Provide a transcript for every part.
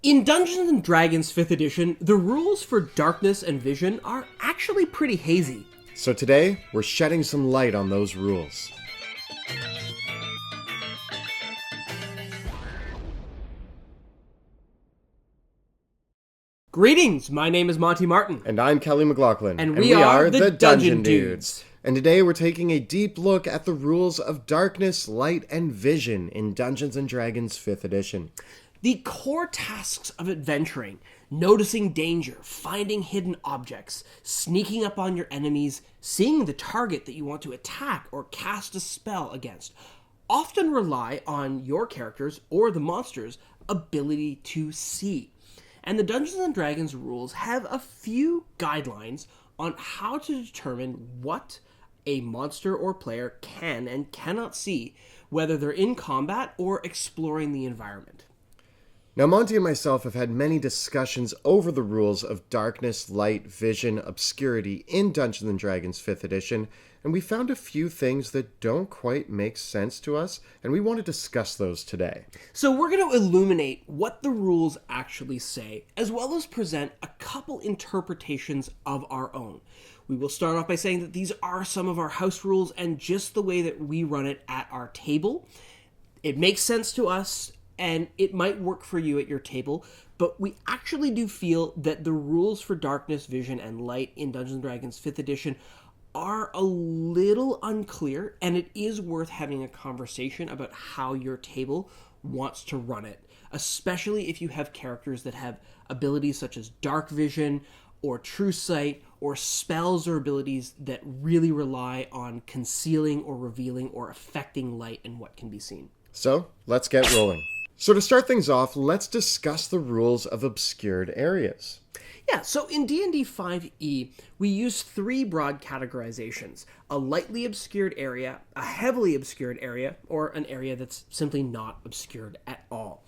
In Dungeons & Dragons 5th edition, the rules for darkness and vision are actually pretty hazy. So today, we're shedding some light on those rules. Greetings, my name is Monty Martin. And I'm Kelly McLaughlin. And we are the Dungeon Dudes. And today we're taking a deep look at the rules of darkness, light, and vision in Dungeons & Dragons 5th edition. The core tasks of adventuring, noticing danger, finding hidden objects, sneaking up on your enemies, seeing the target that you want to attack or cast a spell against, often rely on your characters or the monster's ability to see. And the Dungeons & Dragons rules have a few guidelines on how to determine what a monster or player can and cannot see, whether they're in combat or exploring the environment. Now, Monty and myself have had many discussions over the rules of darkness, light, vision, obscurity in Dungeons & Dragons 5th edition, and we found a few things that don't quite make sense to us, and we want to discuss those today. So we're going to illuminate what the rules actually say, as well as present a couple interpretations of our own. We will start off by saying that these are some of our house rules and just the way that we run it at our table. It makes sense to us, and it might work for you at your table, but we actually do feel that the rules for darkness, vision, and light in Dungeons & Dragons 5th edition are a little unclear, and it is worth having a conversation about how your table wants to run it, especially if you have characters that have abilities such as dark vision or true sight or spells or abilities that really rely on concealing or revealing or affecting light and what can be seen. So, let's get rolling. So to start things off, let's discuss the rules of obscured areas. Yeah, so in D&D 5e, we use three broad categorizations: a lightly obscured area, a heavily obscured area, or an area that's simply not obscured at all.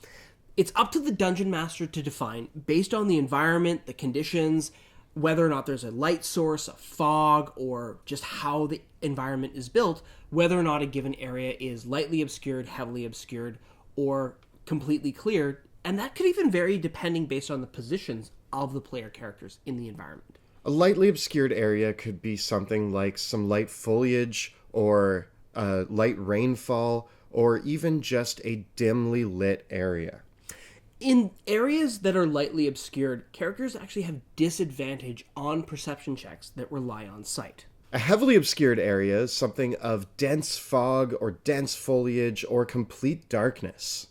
It's up to the dungeon master to define, based on the environment, the conditions, whether or not there's a light source, a fog, or just how the environment is built, whether or not a given area is lightly obscured, heavily obscured, or completely cleared, and that could even vary depending based on the positions of the player characters in the environment. A lightly obscured area could be something like some light foliage or light rainfall or even just a dimly lit area. In areas that are lightly obscured, characters actually have disadvantage on perception checks that rely on sight. A heavily obscured area is something of dense fog or dense foliage or complete darkness.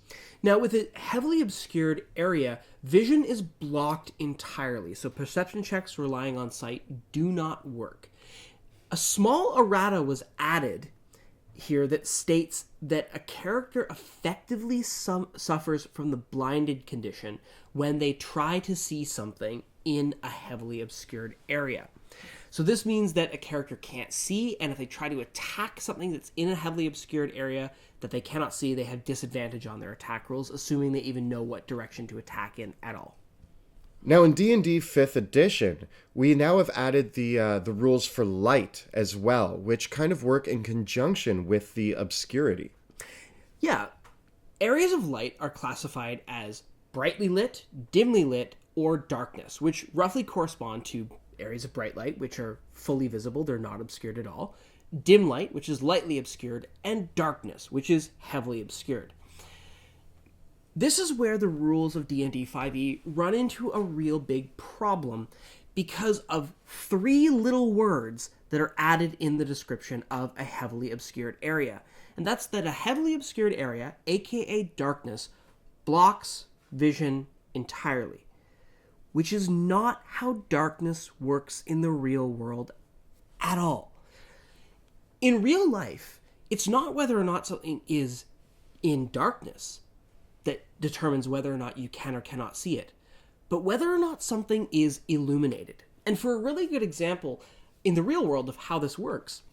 Now, with a heavily obscured area, vision is blocked entirely, so perception checks relying on sight do not work. A small errata was added here that states that a character effectively suffers from the blinded condition when they try to see something in a heavily obscured area. So this means that a character can't see, and if they try to attack something that's in a heavily obscured area that they cannot see, they have disadvantage on their attack rolls, assuming they even know what direction to attack in at all. Now in D&D 5th edition, we now have added the rules for light as well, which kind of work in conjunction with the obscurity. Yeah, areas of light are classified as brightly lit, dimly lit, or darkness, which roughly correspond to areas of bright light, which are fully visible, they're not obscured at all, dim light, which is lightly obscured, and darkness, which is heavily obscured. This is where the rules of D&D 5e run into a real big problem because of three little words that are added in the description of a heavily obscured area. And that's that a heavily obscured area, aka darkness, blocks vision entirely, which is not how darkness works in the real world at all. In real life, it's not whether or not something is in darkness that determines whether or not you can or cannot see it, but whether or not something is illuminated. And for a really good example in the real world of how this works,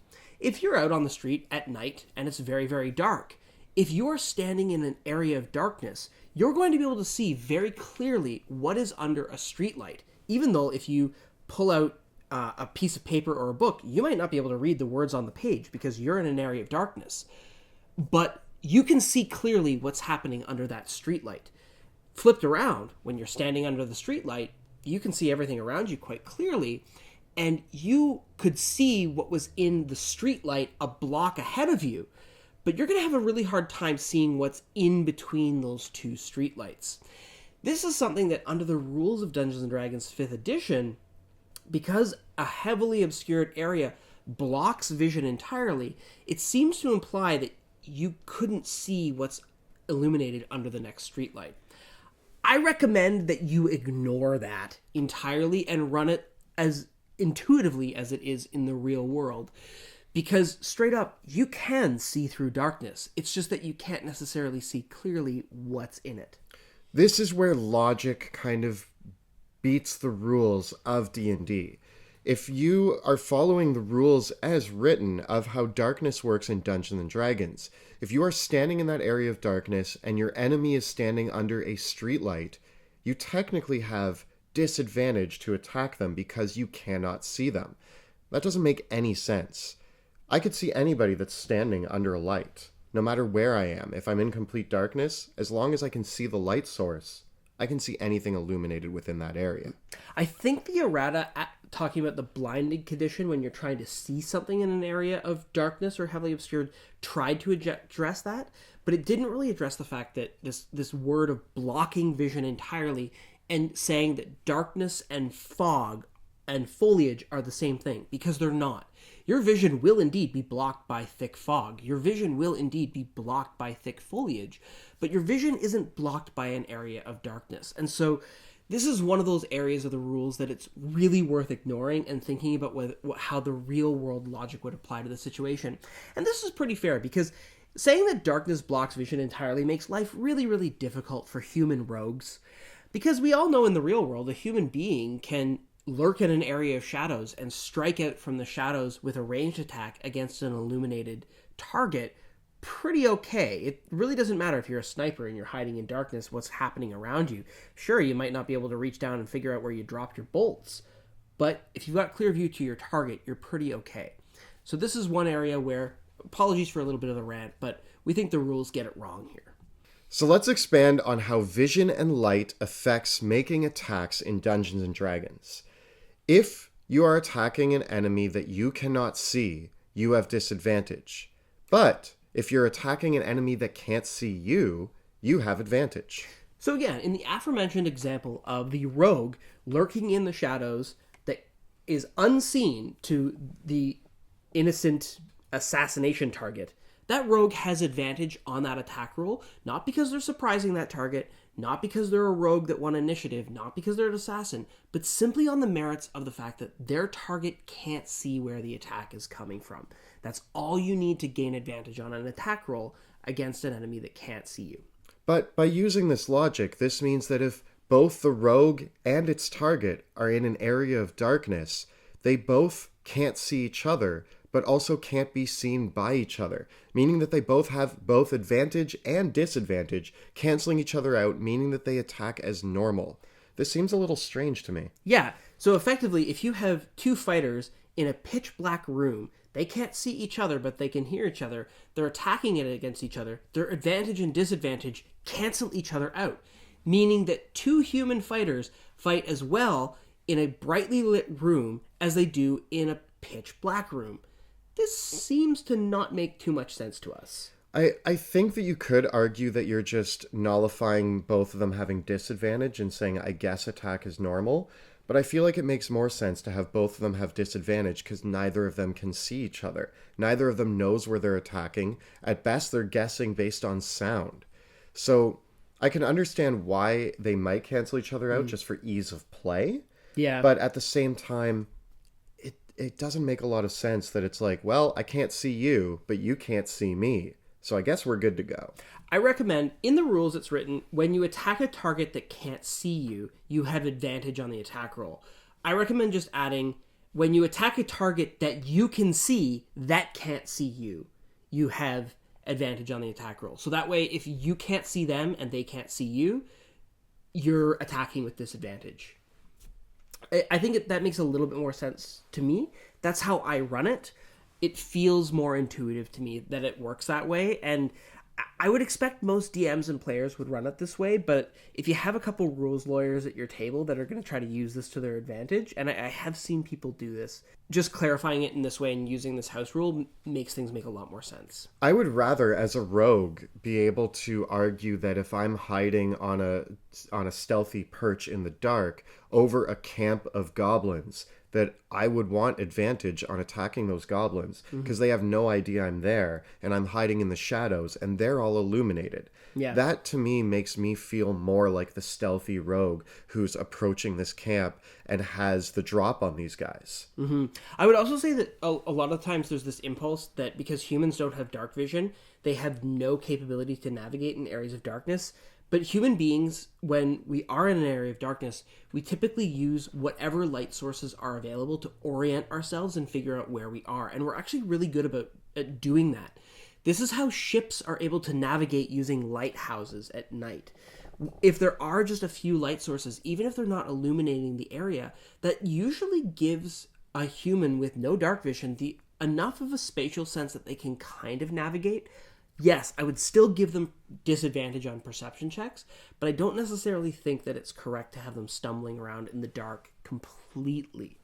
if you're out on the street at night and it's very, very dark, if you're standing in an area of darkness, you're going to be able to see very clearly what is under a streetlight, even though if you pull out a piece of paper or a book, you might not be able to read the words on the page because you're in an area of darkness. But you can see clearly what's happening under that streetlight. Flipped around, when you're standing under the streetlight, you can see everything around you quite clearly, and you could see what was in the streetlight a block ahead of you, but you're going to have a really hard time seeing what's in between those two streetlights. This is something that, under the rules of Dungeons & Dragons 5th edition, because a heavily obscured area blocks vision entirely, it seems to imply that you couldn't see what's illuminated under the next streetlight. I recommend that you ignore that entirely and run it as intuitively as it is in the real world. Because, straight up, you can see through darkness. It's just that you can't necessarily see clearly what's in it. This is where logic kind of beats the rules of D&D. If you are following the rules as written of how darkness works in Dungeons & Dragons, if you are standing in that area of darkness and your enemy is standing under a streetlight, you technically have disadvantage to attack them because you cannot see them. That doesn't make any sense. I could see anybody that's standing under a light, no matter where I am. If I'm in complete darkness, as long as I can see the light source, I can see anything illuminated within that area. I think the errata talking about the blinding condition when you're trying to see something in an area of darkness or heavily obscured tried to address that, but it didn't really address the fact that this word of blocking vision entirely and saying that darkness and fog and foliage are the same thing, because they're not. Your vision will indeed be blocked by thick fog. Your vision will indeed be blocked by thick foliage, but your vision isn't blocked by an area of darkness. And so this is one of those areas of the rules that it's really worth ignoring and thinking about how the real world logic would apply to the situation. And this is pretty fair, because saying that darkness blocks vision entirely makes life really, really difficult for human rogues. Because we all know in the real world, a human being can lurk in an area of shadows and strike out from the shadows with a ranged attack against an illuminated target pretty okay. It really doesn't matter if you're a sniper and you're hiding in darkness what's happening around you. Sure, you might not be able to reach down and figure out where you dropped your bolts, but if you've got clear view to your target, you're pretty okay. So this is one area where, apologies for a little bit of the rant, but we think the rules get it wrong here. So let's expand on how vision and light affects making attacks in Dungeons & Dragons. If you are attacking an enemy that you cannot see, you have disadvantage. But if you're attacking an enemy that can't see you, you have advantage. So again, in the aforementioned example of the rogue lurking in the shadows that is unseen to the innocent assassination target, that rogue has advantage on that attack roll, not because they're surprising that target, not because they're a rogue that won initiative, not because they're an assassin, but simply on the merits of the fact that their target can't see where the attack is coming from. That's all you need to gain advantage on an attack roll against an enemy that can't see you. But by using this logic, this means that if both the rogue and its target are in an area of darkness, they both can't see each other, but also can't be seen by each other, meaning that they both have both advantage and disadvantage, canceling each other out, meaning that they attack as normal. This seems a little strange to me. Yeah, so effectively, if you have two fighters in a pitch black room, they can't see each other, but they can hear each other, they're attacking it against each other, their advantage and disadvantage cancel each other out, meaning that two human fighters fight as well in a brightly lit room as they do in a pitch black room. This seems to not make too much sense to us. I think that you could argue that you're just nullifying both of them having disadvantage and saying, I guess attack is normal, but I feel like it makes more sense to have both of them have disadvantage because neither of them can see each other. Neither of them knows where they're attacking. At best, they're guessing based on sound. So I can understand why they might cancel each other out just for ease of play. Yeah. But at the same time, it doesn't make a lot of sense that it's like, well, I can't see you, but you can't see me. So I guess we're good to go. I recommend, in the rules it's written, when you attack a target that can't see you, you have advantage on the attack roll. I recommend just adding, when you attack a target that you can see, that can't see you, you have advantage on the attack roll. So that way, if you can't see them and they can't see you, you're attacking with disadvantage. I think that makes a little bit more sense to me. That's how I run it. It feels more intuitive to me that it works that way. And I would expect most DMs and players would run it this way, but if you have a couple rules lawyers at your table that are going to try to use this to their advantage, and I have seen people do this, just clarifying it in this way and using this house rule makes things make a lot more sense. I would rather, as a rogue, be able to argue that if I'm hiding on a stealthy perch in the dark over a camp of goblins, that I would want advantage on attacking those goblins because they have no idea I'm there and I'm hiding in the shadows and they're all illuminated. Yeah. That to me makes me feel more like the stealthy rogue who's approaching this camp and has the drop on these guys. I would also say that a lot of times there's this impulse that because humans don't have dark vision, they have no capability to navigate in areas of darkness. But human beings, when we are in an area of darkness, we typically use whatever light sources are available to orient ourselves and figure out where we are. And we're actually really good at doing that. This is how ships are able to navigate using lighthouses at night. If there are just a few light sources, even if they're not illuminating the area, that usually gives a human with no dark vision enough of a spatial sense that they can kind of navigate. Yes, I would still give them disadvantage on perception checks, but I don't necessarily think that it's correct to have them stumbling around in the dark completely.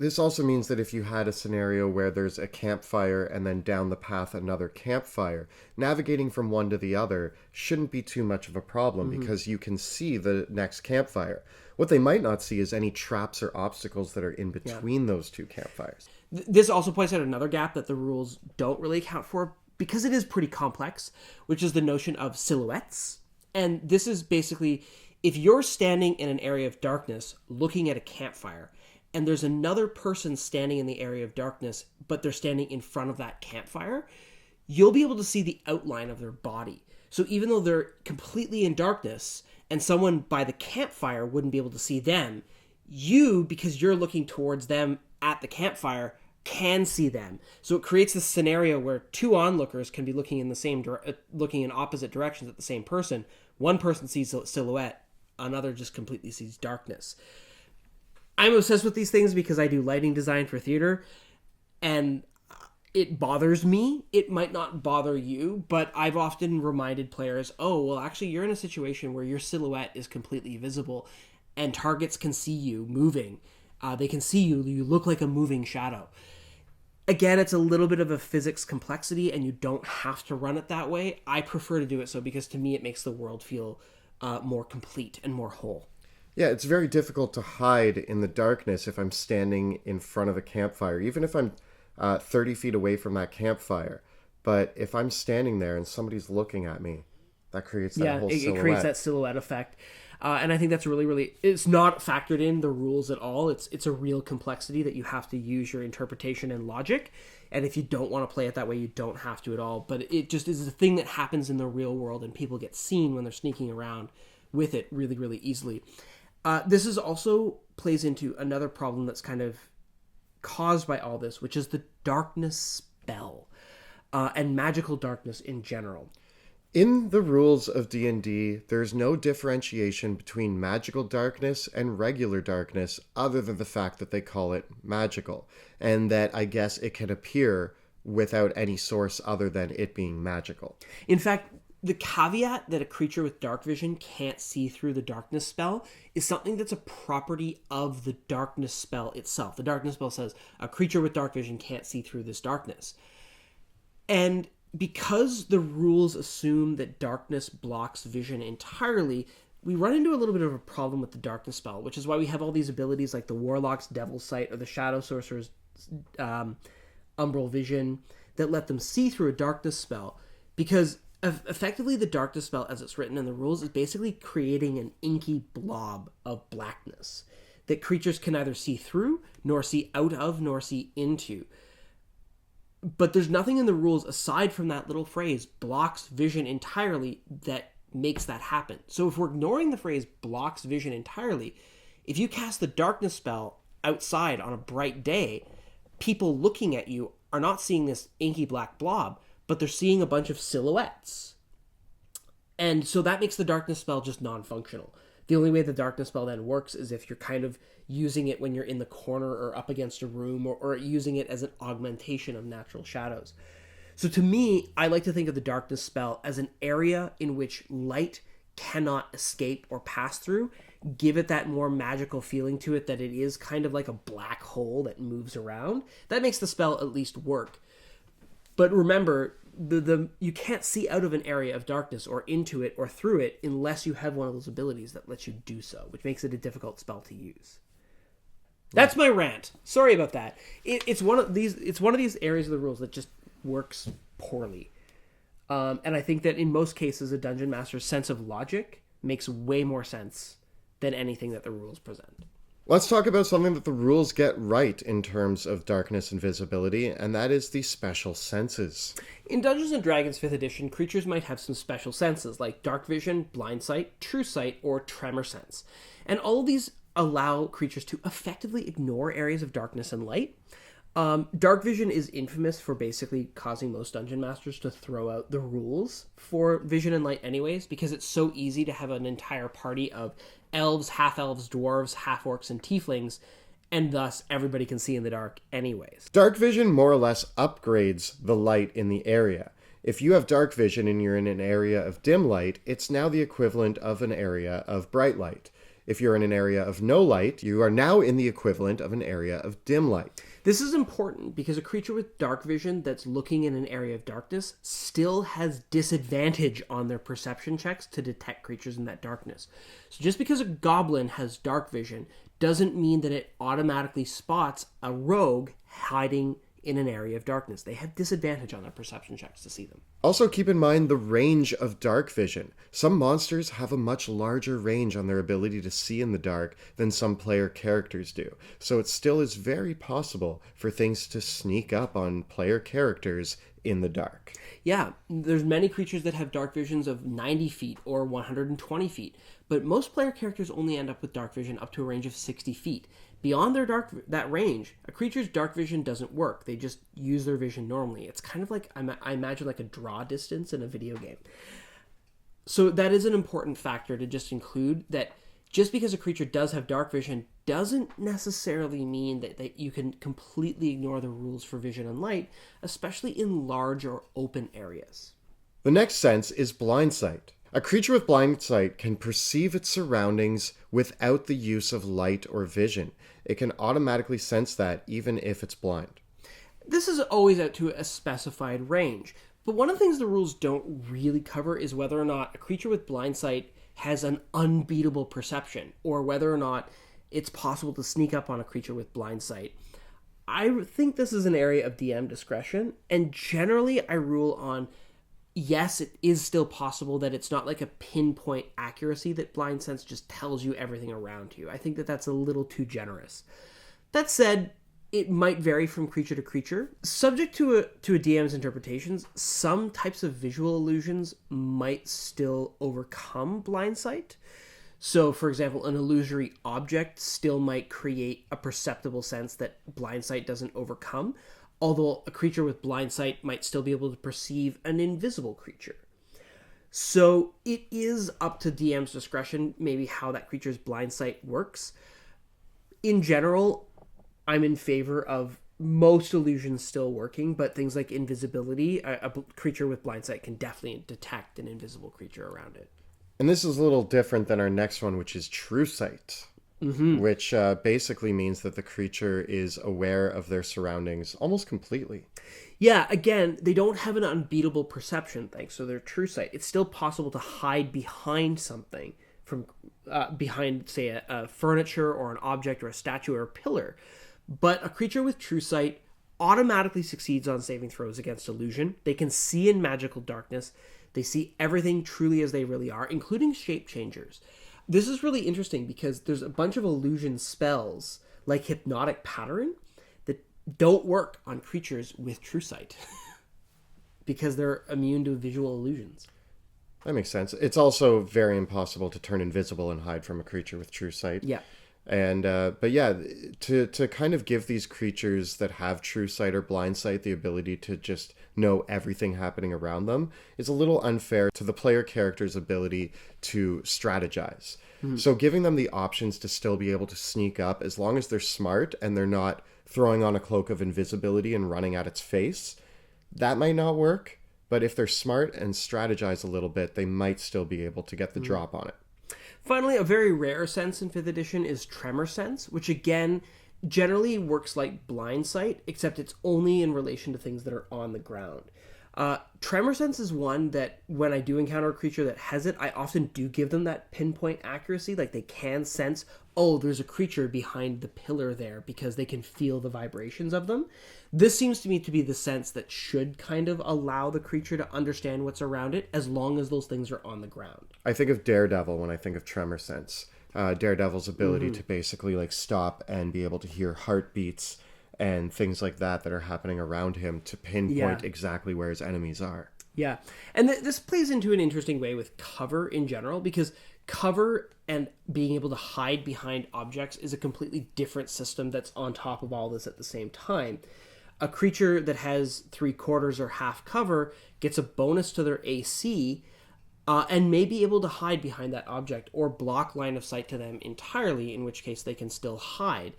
This also means that if you had a scenario where there's a campfire and then down the path another campfire, navigating from one to the other shouldn't be too much of a problem because you can see the next campfire. What they might not see is any traps or obstacles that are in between those two campfires. This also points out another gap that the rules don't really account for, because it is pretty complex, which is the notion of silhouettes. And this is basically, if you're standing in an area of darkness looking at a campfire, and there's another person standing in the area of darkness, but they're standing in front of that campfire, you'll be able to see the outline of their body. So even though they're completely in darkness, and someone by the campfire wouldn't be able to see them, you, because you're looking towards them at the campfire, can see them. So it creates this scenario where two onlookers can be looking in opposite directions at the same person. One person sees a silhouette, another just completely sees darkness. I'm obsessed with these things because I do lighting design for theater, and it bothers me. It might not bother you, but I've often reminded players, oh, well, actually, you're in a situation where your silhouette is completely visible, and targets can see you moving. They can see you. You look like a moving shadow. Again, it's a little bit of a physics complexity, and you don't have to run it that way. I prefer to do it so because, to me, it makes the world feel more complete and more whole. Yeah, it's very difficult to hide in the darkness if I'm standing in front of a campfire, even if I'm 30 feet away from that campfire. But if I'm standing there and somebody's looking at me, that creates that whole silhouette. It creates that silhouette effect. And I think that's really, really... It's not factored in the rules at all. It's a real complexity that you have to use your interpretation and logic. And if you don't want to play it that way, you don't have to at all. But it just is a thing that happens in the real world, and people get seen when they're sneaking around with it really, really easily. This is also plays into another problem that's kind of caused by all this, which is the darkness spell and magical darkness in general. In the rules of D&D, there's no differentiation between magical darkness and regular darkness other than the fact that they call it magical, and that I guess it can appear without any source other than it being magical. In fact, the caveat that a creature with dark vision can't see through the darkness spell is something that's a property of the darkness spell itself. The darkness spell says a creature with dark vision can't see through this darkness. And because the rules assume that darkness blocks vision entirely, we run into a little bit of a problem with the darkness spell, which is why we have all these abilities like the Warlock's Devil's Sight or the Shadow Sorcerer's Umbral Vision that let them see through a darkness spell. Because effectively the darkness spell, as it's written in the rules, is basically creating an inky blob of blackness that creatures can neither see through, nor see out of, nor see into. But there's nothing in the rules aside from that little phrase, blocks vision entirely, that makes that happen. So if we're ignoring the phrase blocks vision entirely, if you cast the darkness spell outside on a bright day, people looking at you are not seeing this inky black blob, but they're seeing a bunch of silhouettes. And so that makes the darkness spell just non-functional. The only way the darkness spell then works is if you're kind of using it when you're in the corner or up against a room, or using it as an augmentation of natural shadows. So to me, I like to think of the darkness spell as an area in which light cannot escape or pass through. Give it that more magical feeling to it, that it is kind of like a black hole that moves around. That makes the spell at least work. But remember, you can't see out of an area of darkness or into it or through it unless you have one of those abilities that lets you do so, which makes it a difficult spell to use. That's my rant. Sorry about that. It's one of these areas of the rules that just works poorly. And I think that in most cases, a dungeon master's sense of logic makes way more sense than anything that the rules present. Let's talk about something that the rules get right in terms of darkness and visibility, and that is the special senses. In Dungeons & Dragons 5th edition, creatures might have some special senses, like dark vision, blind sight, true sight, or tremor sense. And all of these allow creatures to effectively ignore areas of darkness and light. Dark vision is infamous for basically causing most dungeon masters to throw out the rules for vision and light anyways, because it's so easy to have an entire party of elves, half-elves, dwarves, half-orcs, and tieflings, and thus everybody can see in the dark anyways. Dark vision more or less upgrades the light in the area. If you have dark vision and you're in an area of dim light, it's now the equivalent of an area of bright light. If you're in an area of no light, you are now in the equivalent of an area of dim light. This is important because a creature with dark vision that's looking in an area of darkness still has disadvantage on their perception checks to detect creatures in that darkness. So just because a goblin has dark vision doesn't mean that it automatically spots a rogue hiding in an area of darkness. They have disadvantage on their perception checks to see them. Also keep in mind the range of dark vision. Some monsters have a much larger range on their ability to see in the dark than some player characters do. So it still is very possible for things to sneak up on player characters in the dark. Yeah, there's many creatures that have dark visions of 90 feet or 120 feet, but most player characters only end up with dark vision up to a range of 60 feet. Beyond that range, a creature's dark vision doesn't work. They just use their vision normally. It's kind of like, I imagine, like a draw distance in a video game. So that is an important factor to just include, that just because a creature does have dark vision doesn't necessarily mean that you can completely ignore the rules for vision and light, especially in large or open areas. The next sense is blind sight. A creature with blind sight can perceive its surroundings without the use of light or vision. It can automatically sense that even if it's blind. This is always out to a specified range, but one of the things the rules don't really cover is whether or not a creature with blind sight has an unbeatable perception, or whether or not it's possible to sneak up on a creature with blind sight. I think this is an area of DM discretion, and generally I rule on yes, it is still possible that it's not like a pinpoint accuracy that blind sense just tells you everything around you. I think that that's a little too generous. That said, it might vary from creature to creature. Subject to a DM's interpretations, some types of visual illusions might still overcome blind sight. So, for example, an illusory object still might create a perceptible sense that blind sight doesn't overcome, although a creature with blind sight might still be able to perceive an invisible creature. So it is up to DM's discretion maybe how that creature's blind sight works. In general, I'm in favor of most illusions still working, but things like invisibility, a creature with blind sight can definitely detect an invisible creature around it. And this is a little different than our next one, which is true sight. Which basically means that the creature is aware of their surroundings almost completely. Yeah, again, they don't have an unbeatable perception thanks to their true sight. It's still possible to hide behind something, from behind, say, a furniture or an object or a statue or a pillar. But a creature with true sight automatically succeeds on saving throws against illusion. They can see in magical darkness. They see everything truly as they really are, including shape changers. This is really interesting because there's a bunch of illusion spells, like Hypnotic Pattern, that don't work on creatures with true sight because they're immune to visual illusions. That makes sense. It's also very impossible to turn invisible and hide from a creature with true sight. Yeah. And, but yeah, to kind of give these creatures that have true sight or blind sight the ability to just know everything happening around them is a little unfair to the player character's ability to strategize. So giving them the options to still be able to sneak up, as long as they're smart and they're not throwing on a cloak of invisibility and running at its face, that might not work. But if they're smart and strategize a little bit, they might still be able to get the drop on it. Finally, a very rare sense in 5th edition is Tremor Sense, which again generally works like Blind Sight, except it's only in relation to things that are on the ground. Tremor Sense is one that when I do encounter a creature that has it, I often do give them that pinpoint accuracy. Like they can sense, oh, there's a creature behind the pillar there because they can feel the vibrations of them. This seems to me to be the sense that should kind of allow the creature to understand what's around it as long as those things are on the ground. I think of Daredevil when I think of Tremor Sense. Daredevil's ability to basically like stop and be able to hear heartbeats and things like that are happening around him to pinpoint exactly where his enemies are. Yeah. And this plays into an interesting way with cover in general, because cover and being able to hide behind objects is a completely different system that's on top of all this at the same time. A creature that has 3/4 or half cover gets a bonus to their AC and may be able to hide behind that object or block line of sight to them entirely, in which case they can still hide.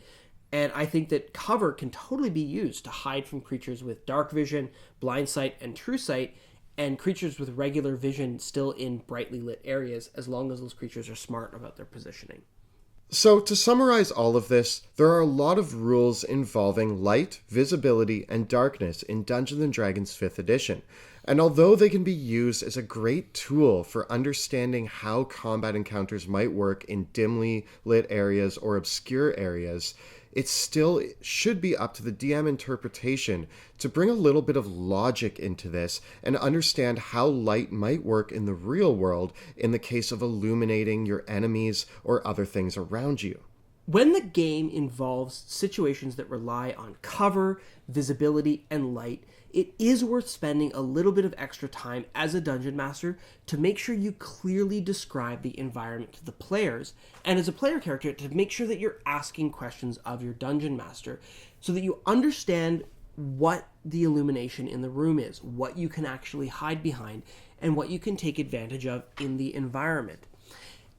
And I think that cover can totally be used to hide from creatures with dark vision, blind sight, and true sight, and creatures with regular vision still in brightly lit areas, as long as those creatures are smart about their positioning. So to summarize all of this, there are a lot of rules involving light, visibility, and darkness in Dungeons & Dragons 5th edition. And although they can be used as a great tool for understanding how combat encounters might work in dimly lit areas or obscure areas, it still should be up to the DM interpretation to bring a little bit of logic into this and understand how light might work in the real world in the case of illuminating your enemies or other things around you. When the game involves situations that rely on cover, visibility, and light, it is worth spending a little bit of extra time as a dungeon master to make sure you clearly describe the environment to the players, and as a player character to make sure that you're asking questions of your dungeon master so that you understand what the illumination in the room is, what you can actually hide behind, and what you can take advantage of in the environment.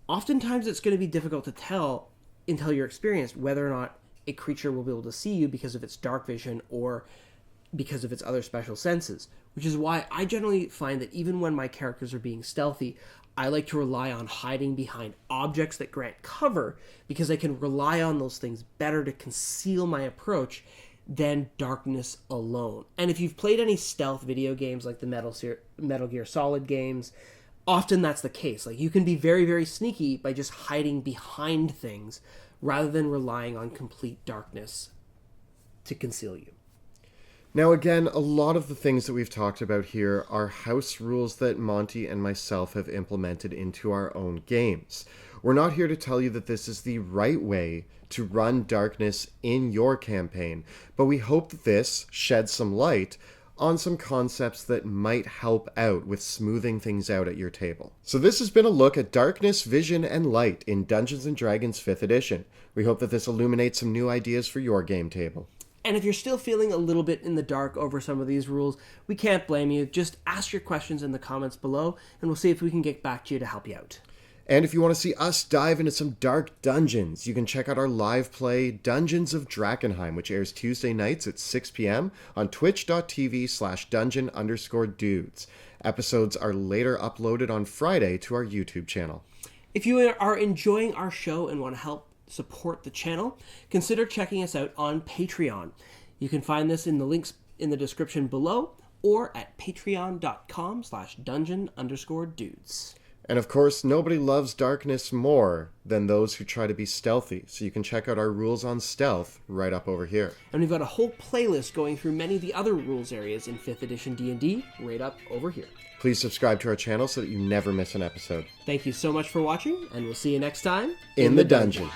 Oftentimes it's going to be difficult to tell until you're experienced whether or not a creature will be able to see you because of its dark vision or because of its other special senses, which is why I generally find that even when my characters are being stealthy, I like to rely on hiding behind objects that grant cover, because I can rely on those things better to conceal my approach than darkness alone. And if you've played any stealth video games like the Metal Gear Solid games, often that's the case. Like, you can be very, very sneaky by just hiding behind things rather than relying on complete darkness to conceal you. Now again, a lot of the things that we've talked about here are house rules that Monty and myself have implemented into our own games. We're not here to tell you that this is the right way to run darkness in your campaign, but we hope that this sheds some light on some concepts that might help out with smoothing things out at your table. So this has been a look at darkness, vision, and light in Dungeons & Dragons 5th edition. We hope that this illuminates some new ideas for your game table. And if you're still feeling a little bit in the dark over some of these rules, we can't blame you. Just ask your questions in the comments below, and we'll see if we can get back to you to help you out. And if you want to see us dive into some dark dungeons, you can check out our live play Dungeons of Drakkenheim, which airs Tuesday nights at 6 p.m. on twitch.tv/dungeon_dudes. Episodes are later uploaded on Friday to our YouTube channel. If you are enjoying our show and want to help support the channel, consider checking us out on Patreon. You can find this in the links in the description below or at patreon.com/dungeon_dudes. And of course, nobody loves darkness more than those who try to be stealthy, so you can check out our rules on stealth right up over here. And we've got a whole playlist going through many of the other rules areas in 5th edition D&D right up over here. Please subscribe to our channel so that you never miss an episode. Thank you so much for watching, and we'll see you next time in the dungeon.